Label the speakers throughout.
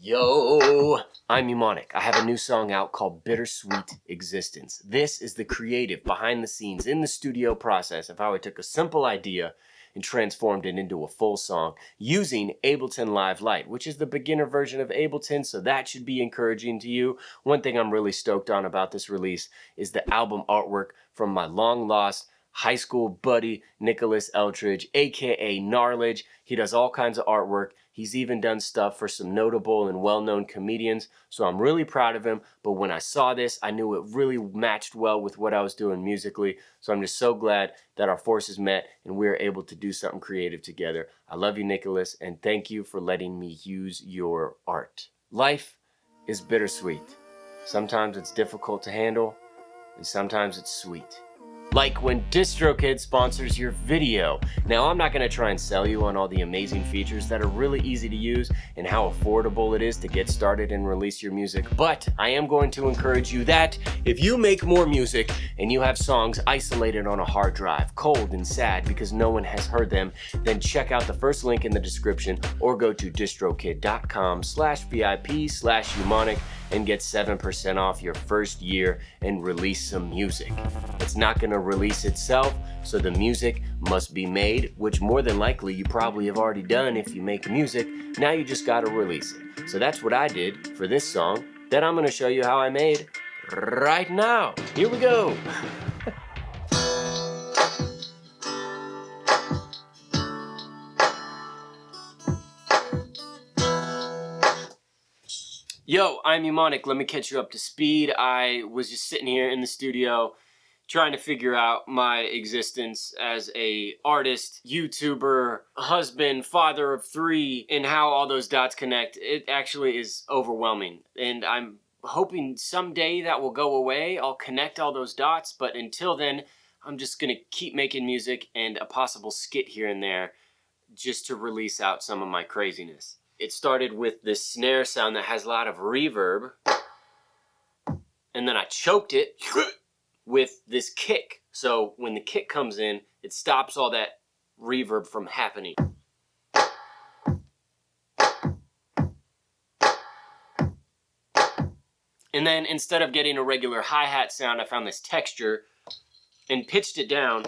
Speaker 1: Yo, I'm Mnemonic. I have a new song out called Bittersweet Existence. This is the creative behind the scenes in the studio process of how I took a simple idea and transformed it into a full song using Ableton Live Lite, which is the beginner version of Ableton, so that should be encouraging to you. One thing I'm really stoked on about this release is the album artwork from my long lost high school buddy, Nicholas Eltridge, aka Gnarledge. He does all kinds of artwork. He's even done stuff for some notable and well-known comedians, so I'm really proud of him. But when I saw this, I knew it really matched well with what I was doing musically, so I'm just so glad that our forces met and we were able to do something creative together. I love you, Nicholas, and thank you for letting me use your art. Life is bittersweet. Sometimes it's difficult to handle, and sometimes it's sweet. Like when DistroKid sponsors your video. Now, I'm not going to try and sell you on all the amazing features that are really easy to use and how affordable it is to get started and release your music, but I am going to encourage you that if you make more music and you have songs isolated on a hard drive, cold and sad because no one has heard them, then check out the first link in the description or go to distrokid.com/VIP/Mnemonic and get 7% off your first year and release some music. It's not going to release itself, so the music must be made, which more than likely you probably have already done if you make music. Now you just got to release it. So that's what I did for this song that I'm going to show you how I made right now. Here we go. Yo, I'm Mnemonic. Let me catch you up to speed. I was just sitting here in the studio trying to figure out my existence as a artist, YouTuber, husband, father of 3, and how all those dots connect. It actually is overwhelming, and I'm hoping someday that will go away. I'll connect all those dots, but until then, I'm just gonna keep making music and a possible skit here and there just to release out some of my craziness. It started with this snare sound that has a lot of reverb, and then I choked it with this kick. So when the kick comes in, it stops all that reverb from happening. And then instead of getting a regular hi-hat sound, I found this texture and pitched it down.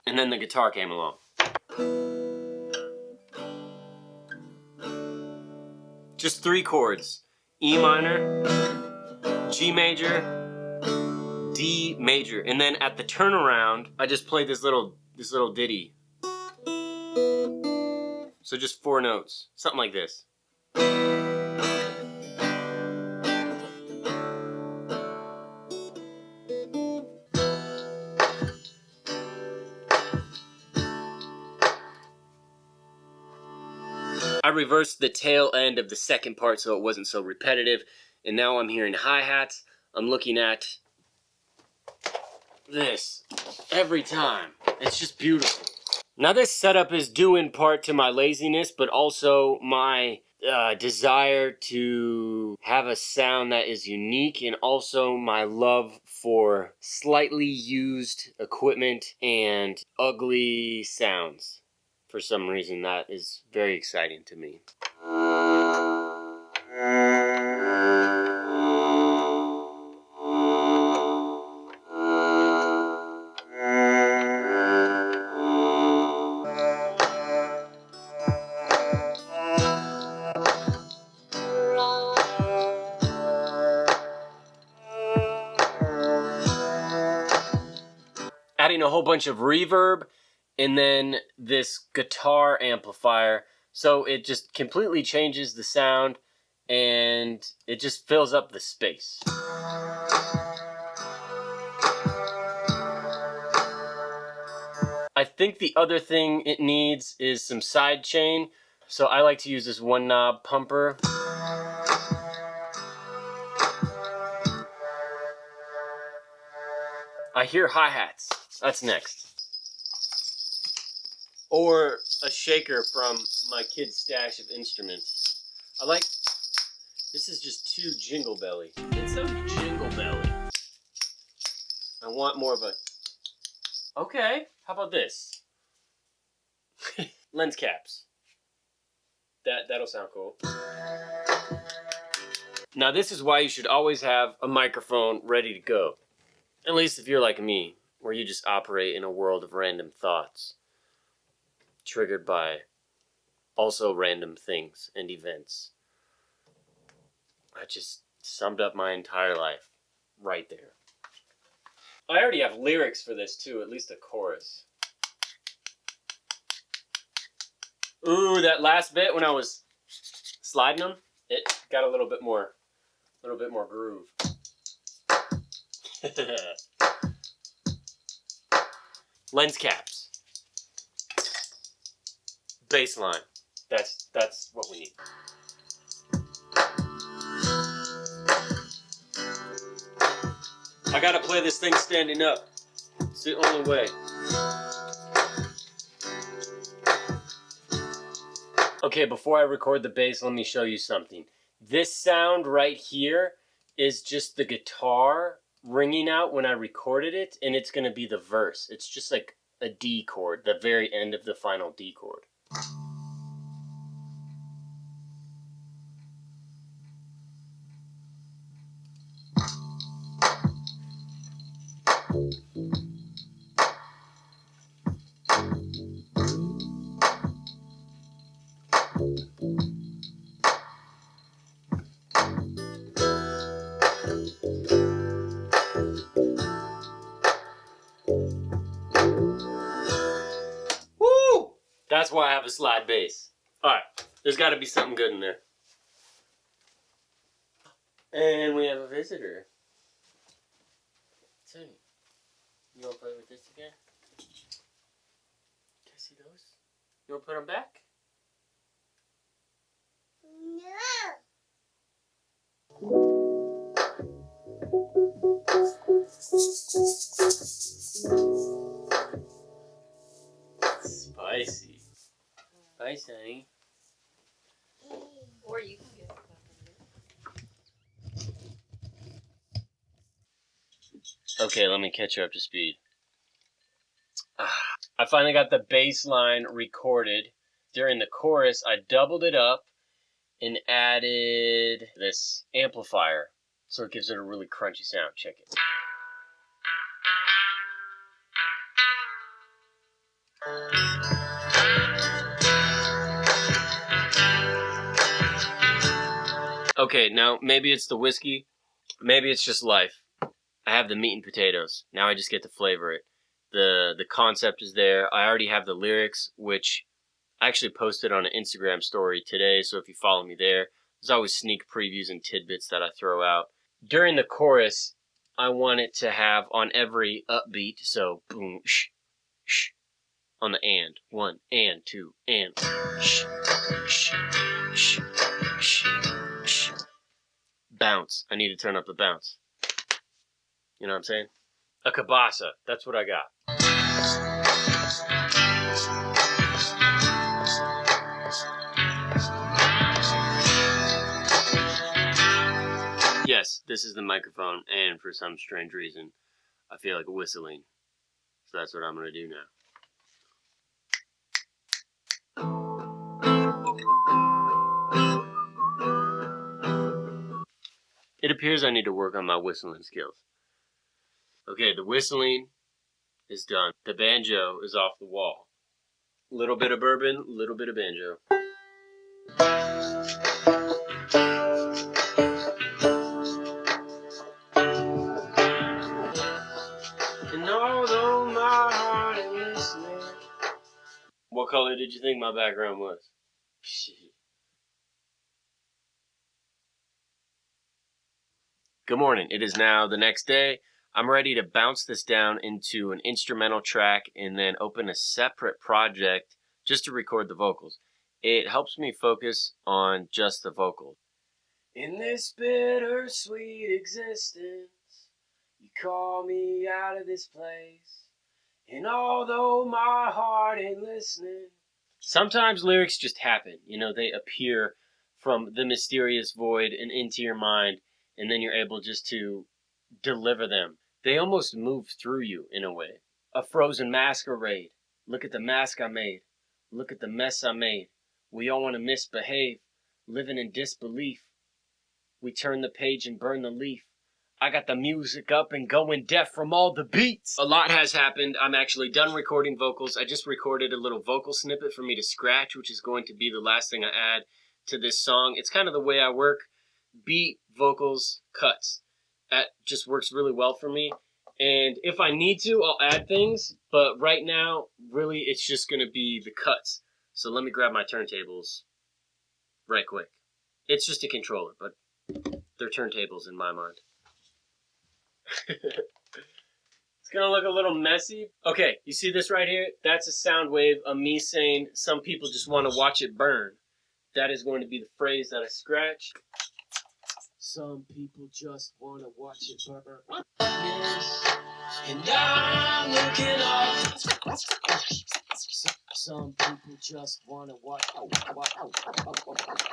Speaker 1: And then the guitar came along. Just 3 chords: E minor, G major, D major. And then at the turnaround, I just played this little ditty. So just 4 notes, something like this. I reversed the tail end of the second part so it wasn't so repetitive, and now I'm hearing hi-hats. I'm looking at this every time. It's just beautiful. Now this setup is due in part to my laziness, but also my desire to have a sound that is unique, and also my love for slightly used equipment and ugly sounds. For some reason, that is very exciting to me. Adding a whole bunch of reverb, and then this guitar amplifier, so it just completely changes the sound and it just fills up the space. I think the other thing it needs is some side chain, so I like to use this one knob pumper. I hear hi-hats. That's next. Or a shaker from my kid's stash of instruments. This is just too jingle belly. It's so jingle belly. I want more of a, okay, how about this? Lens caps. That'll sound cool. Now this is why you should always have a microphone ready to go. At least if you're like me, where you just operate in a world of random thoughts, triggered by also random things and events. I just summed up my entire life right there. I already have lyrics for this too, at least a chorus. Ooh, that last bit when I was sliding them, it got a little bit more groove. Lens caps. Bass line. That's what we need. I gotta play this thing standing up. It's the only way. Okay, before I record the bass, let me show you something. This sound right here is just the guitar ringing out when I recorded it, and it's gonna be the verse. It's just like a D chord, the very end of the final D chord. Woo! That's why I have a slide bass. Alright, there's gotta be something good in there. And we have a visitor. Tony, you wanna play with this again? Can I see those? You wanna put them back? Spicy. Bye, Sonny.
Speaker 2: Or you can get it.
Speaker 1: Okay, let me catch you up to speed. I finally got the bass line recorded. During the chorus, I doubled it up and added this amplifier, so it gives it a really crunchy sound. Check it. Okay, now maybe it's the whiskey, maybe it's just life. I have the meat and potatoes. Now I just get to flavor it. The concept is there. I already have the lyrics, which I actually posted on an Instagram story today, so if you follow me there, there's always sneak previews and tidbits that I throw out. During the chorus, I want it to have on every upbeat, so boom, shh, shh, on the and. 1, and 2, and shh, shh, shh, shh, shh. Bounce. I need to turn up the bounce. You know what I'm saying? A kabasa. That's what I got. Yes, this is the microphone, and for some strange reason, I feel like whistling. So that's what I'm going to do now. It appears I need to work on my whistling skills. Okay, the whistling is done. The banjo is off the wall. Little bit of bourbon, little bit of banjo. And although my heart is listening. What color did you think my background was? Good morning. It is now the next day. I'm ready to bounce this down into an instrumental track and then open a separate project just to record the vocals. It helps me focus on just the vocals. In this bittersweet existence, you call me out of this place. And although my heart ain't listening. Sometimes lyrics just happen. You know, they appear from the mysterious void and into your mind, and then you're able just to deliver them. They almost move through you in a way. A frozen masquerade. Look at the mask I made. Look at the mess I made. We all want to misbehave, living in disbelief. We turn the page and burn the leaf. I got the music up and going deaf from all the beats. A lot has happened. I'm actually done recording vocals. I just recorded a little vocal snippet for me to scratch, which is going to be the last thing I add to this song. It's kind of the way I work. Beat, vocals, cuts. That just works really well for me. And if I need to, I'll add things. But right now, really, it's just going to be the cuts. So let me grab my turntables right quick. It's just a controller, but they're turntables in my mind. It's gonna look a little messy. Okay, you see this right here? That's a sound wave of me saying some people just want to watch it burn. That is going to be the phrase that I scratch. Some people just want to watch it burn. Yes, and I'm looking up. Some people just want to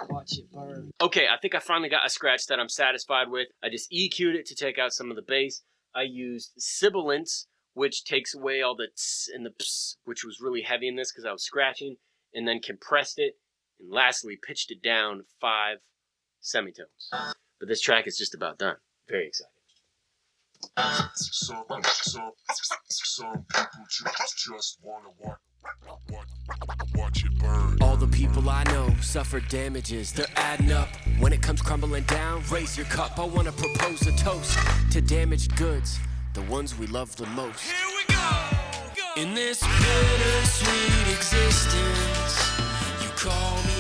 Speaker 1: watch it burn. Okay, I think I finally got a scratch that I'm satisfied with. I just EQ'd it to take out some of the bass. I used sibilance, which takes away all the tss and the ps, which was really heavy in this because I was scratching, and then compressed it, and lastly pitched it down 5 semitones. But this track is just about done. Very excited.
Speaker 2: Some people just wanna watch it burn.
Speaker 3: All the people I know suffer damages, they're adding up. When it comes crumbling down, raise your cup. I wanna propose a toast to damaged goods, the ones we love the most.
Speaker 2: Here we go.
Speaker 3: In this bittersweet existence, you call me